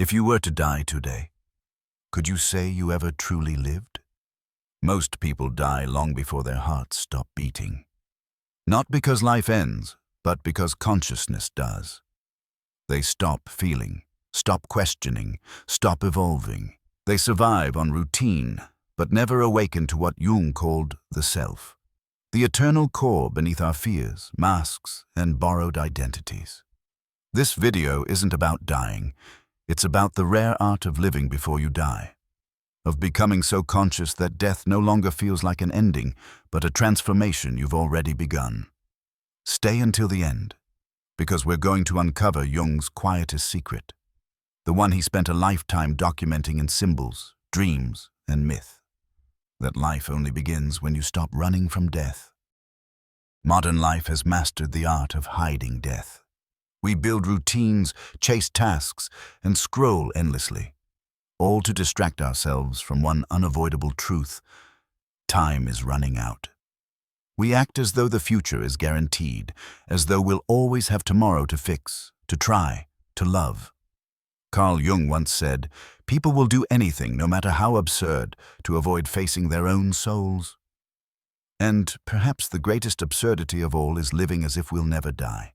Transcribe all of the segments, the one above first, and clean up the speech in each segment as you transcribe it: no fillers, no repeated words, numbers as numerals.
If you were to die today, could you say you ever truly lived? Most people die long before their hearts stop beating. Not because life ends, but because consciousness does. They stop feeling, stop questioning, stop evolving. They survive on routine, but never awaken to what Jung called the self, the eternal core beneath our fears, masks, and borrowed identities. This video isn't about dying. It's about the rare art of living before you die, of becoming so conscious that death no longer feels like an ending, but a transformation you've already begun. Stay until the end, because we're going to uncover Jung's quietest secret, the one he spent a lifetime documenting in symbols, dreams, and myth, that life only begins when you stop running from death. Modern life has mastered the art of hiding death. We build routines, chase tasks, and scroll endlessly, all to distract ourselves from one unavoidable truth: time is running out. We act as though the future is guaranteed, as though we'll always have tomorrow to fix, to try, to love. Carl Jung once said, "People will do anything, no matter how absurd, to avoid facing their own souls." And perhaps the greatest absurdity of all is living as if we'll never die.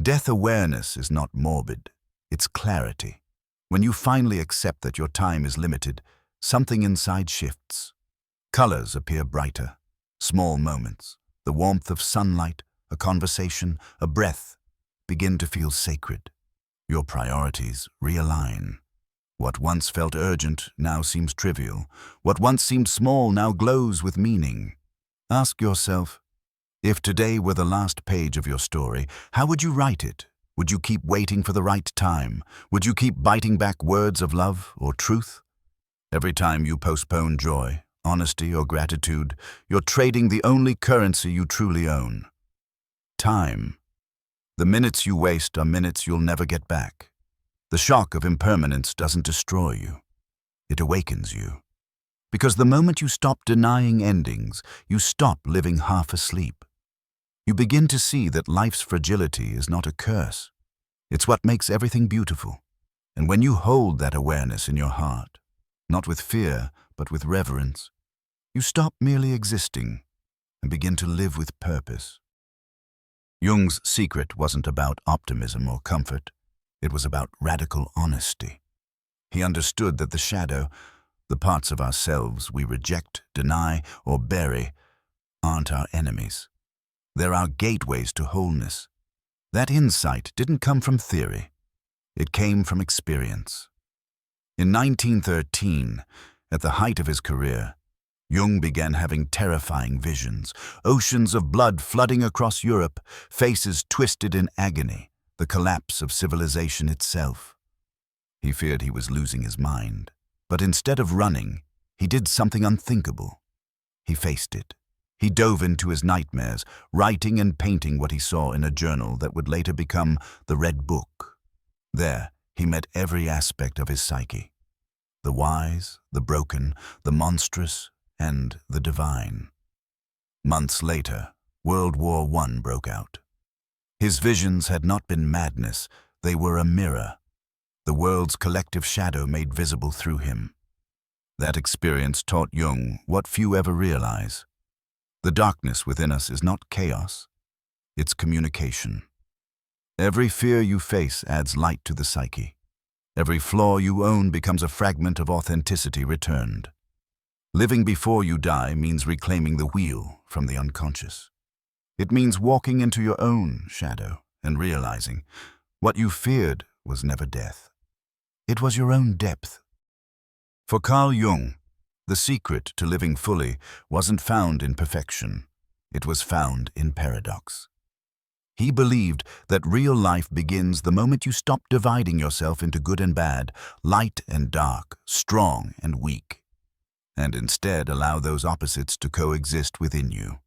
Death awareness is not morbid, it's clarity. When you finally accept that your time is limited, something inside shifts. Colors appear brighter. Small moments, the warmth of sunlight, a conversation, a breath, begin to feel sacred. Your priorities realign. What once felt urgent now seems trivial. What once seemed small now glows with meaning. Ask yourself, if today were the last page of your story, how would you write it? Would you keep waiting for the right time? Would you keep biting back words of love or truth? Every time you postpone joy, honesty, or gratitude, you're trading the only currency you truly own: time. The minutes you waste are minutes you'll never get back. The shock of impermanence doesn't destroy you. It awakens you. Because the moment you stop denying endings, you stop living half asleep. You begin to see that life's fragility is not a curse. It's what makes everything beautiful. And when you hold that awareness in your heart, not with fear, but with reverence, you stop merely existing and begin to live with purpose. Jung's secret wasn't about optimism or comfort. It was about radical honesty. He understood that the shadow, the parts of ourselves we reject, deny, or bury, aren't our enemies. They're our gateways to wholeness. That insight didn't come from theory. It came from experience. In 1913, at the height of his career, Jung began having terrifying visions, oceans of blood flooding across Europe, faces twisted in agony, the collapse of civilization itself. He feared he was losing his mind, but instead of running, he did something unthinkable. He faced it. He dove into his nightmares, writing and painting what he saw in a journal that would later become the Red Book. There, he met every aspect of his psyche: the wise, the broken, the monstrous, and the divine. Months later, World War I broke out. His visions had not been madness, they were a mirror, the world's collective shadow made visible through him. That experience taught Jung what few ever realize. The darkness within us is not chaos, it's communication. Every fear you face adds light to the psyche. Every flaw you own becomes a fragment of authenticity returned. Living before you die means reclaiming the wheel from the unconscious. It means walking into your own shadow and realizing what you feared was never death. It was your own depth. For Carl Jung, the secret to living fully wasn't found in perfection. It was found in paradox. He believed that real life begins the moment you stop dividing yourself into good and bad, light and dark, strong and weak, and instead allow those opposites to coexist within you.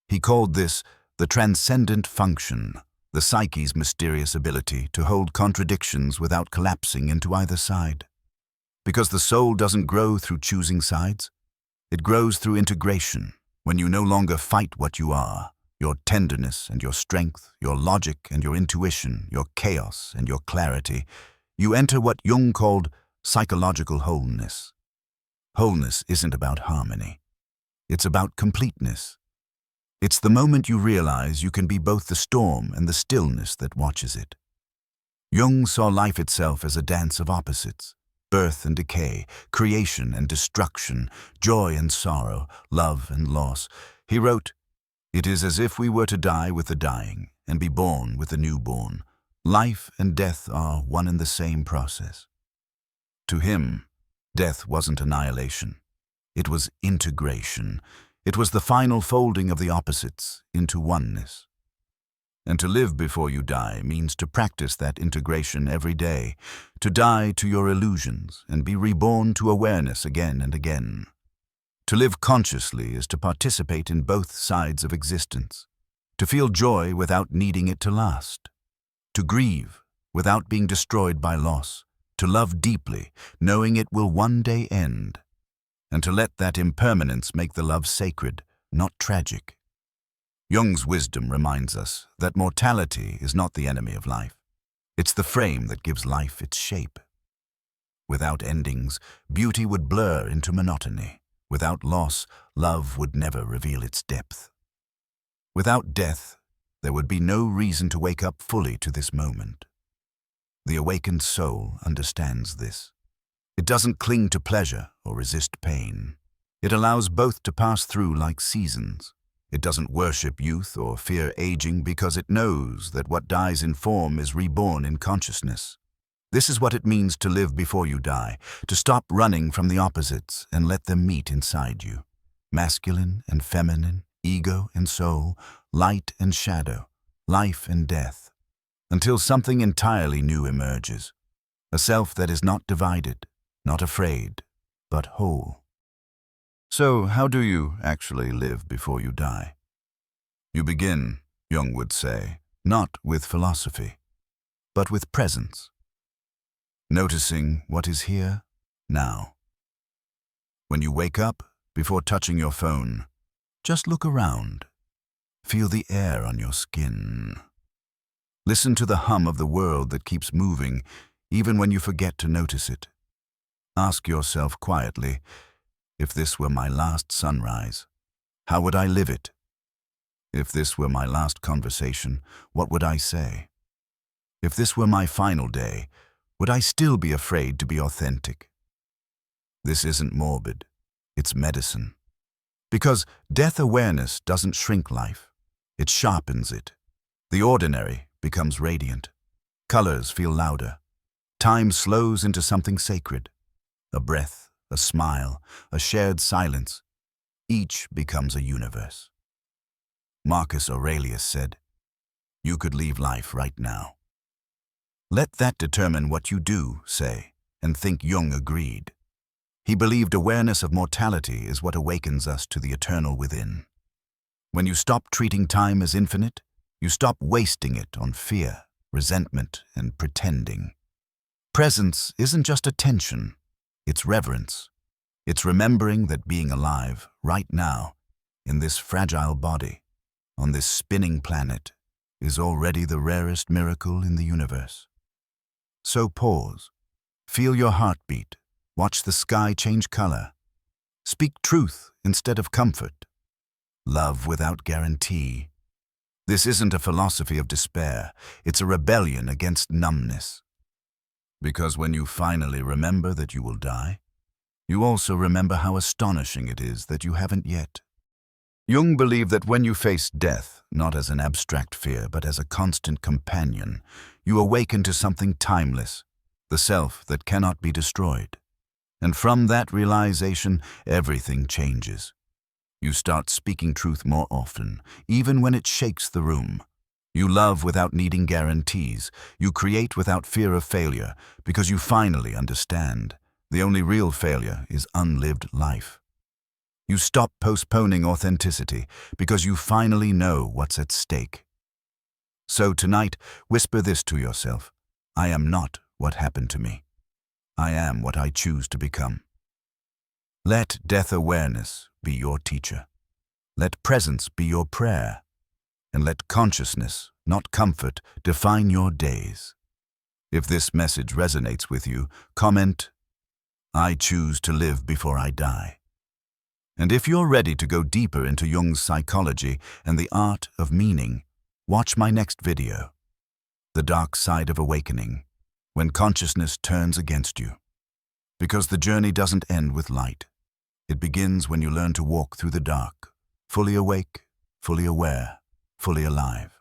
He called this the transcendent function, the psyche's mysterious ability to hold contradictions without collapsing into either side. Because the soul doesn't grow through choosing sides. It grows through integration, when you no longer fight what you are, your tenderness and your strength, your logic and your intuition, your chaos and your clarity. you enter what Jung called psychological wholeness. Wholeness isn't about harmony. It's about completeness. It's the moment you realize you can be both the storm and the stillness that watches it. Jung saw life itself as a dance of opposites: birth and decay, creation and destruction, joy and sorrow, love and loss. He wrote, "It is as if we were to die with the dying and be born with the newborn. Life and death are one and the same process." To him, death wasn't annihilation. It was integration. It was the final folding of the opposites into oneness. And to live before you die means to practice that integration every day, to die to your illusions and be reborn to awareness again and again. To live consciously is to participate in both sides of existence, to feel joy without needing it to last, to grieve without being destroyed by loss, to love deeply, knowing it will one day end, and to let that impermanence make the love sacred, not tragic. Jung's wisdom reminds us that mortality is not the enemy of life. It's the frame that gives life its shape. Without endings, beauty would blur into monotony. Without loss, love would never reveal its depth. Without death, there would be no reason to wake up fully to this moment. The awakened soul understands this. It doesn't cling to pleasure or resist pain. It allows both to pass through like seasons. It doesn't worship youth or fear aging because it knows that what dies in form is reborn in consciousness. This is what it means to live before you die, to stop running from the opposites and let them meet inside you. Masculine and feminine, ego and soul, light and shadow, life and death, until something entirely new emerges, a self that is not divided, not afraid, but whole. So how do you actually live before you die? You begin, Jung would say, not with philosophy, but with presence. Noticing what is here, now. When you wake up, before touching your phone, just look around. Feel the air on your skin. Listen to the hum of the world that keeps moving, even when you forget to notice it. Ask yourself quietly, if this were my last sunrise, how would I live it? If this were my last conversation, what would I say? If this were my final day, would I still be afraid to be authentic? This isn't morbid, it's medicine. Because death awareness doesn't shrink life, it sharpens it. The ordinary becomes radiant. Colors feel louder. Time slows into something sacred. A breath, a smile, a shared silence. Each becomes a universe. Marcus Aurelius said, "You could leave life right now." Let that determine what you do, say, and think Jung agreed. He believed awareness of mortality is what awakens us to the eternal within. When you stop treating time as infinite, you stop wasting it on fear, resentment, and pretending. Presence isn't just attention, it's reverence. It's remembering that being alive, right now, in this fragile body, on this spinning planet, is already the rarest miracle in the universe. So pause, feel your heartbeat, watch the sky change color. Speak truth instead of comfort. Love without guarantee. This isn't a philosophy of despair, it's a rebellion against numbness. Because when you finally remember that you will die, you also remember how astonishing it is that you haven't yet. Jung believed that when you face death, not as an abstract fear, but as a constant companion, you awaken to something timeless, the self that cannot be destroyed. And from that realization, everything changes. You start speaking truth more often, even when it shakes the room. You love without needing guarantees. You create without fear of failure, because you finally understand. The only real failure is unlived life. You stop postponing authenticity because you finally know what's at stake. So tonight, whisper this to yourself: I am not what happened to me. I am what I choose to become. Let death awareness be your teacher. Let presence be your prayer. And let consciousness, not comfort, define your days. If this message resonates with you, comment, "I choose to live before I die." And if you're ready to go deeper into Jung's psychology and the art of meaning, watch my next video, The Dark Side of Awakening, when consciousness turns against you. Because the journey doesn't end with light. It begins when you learn to walk through the dark, fully awake, fully aware, fully alive.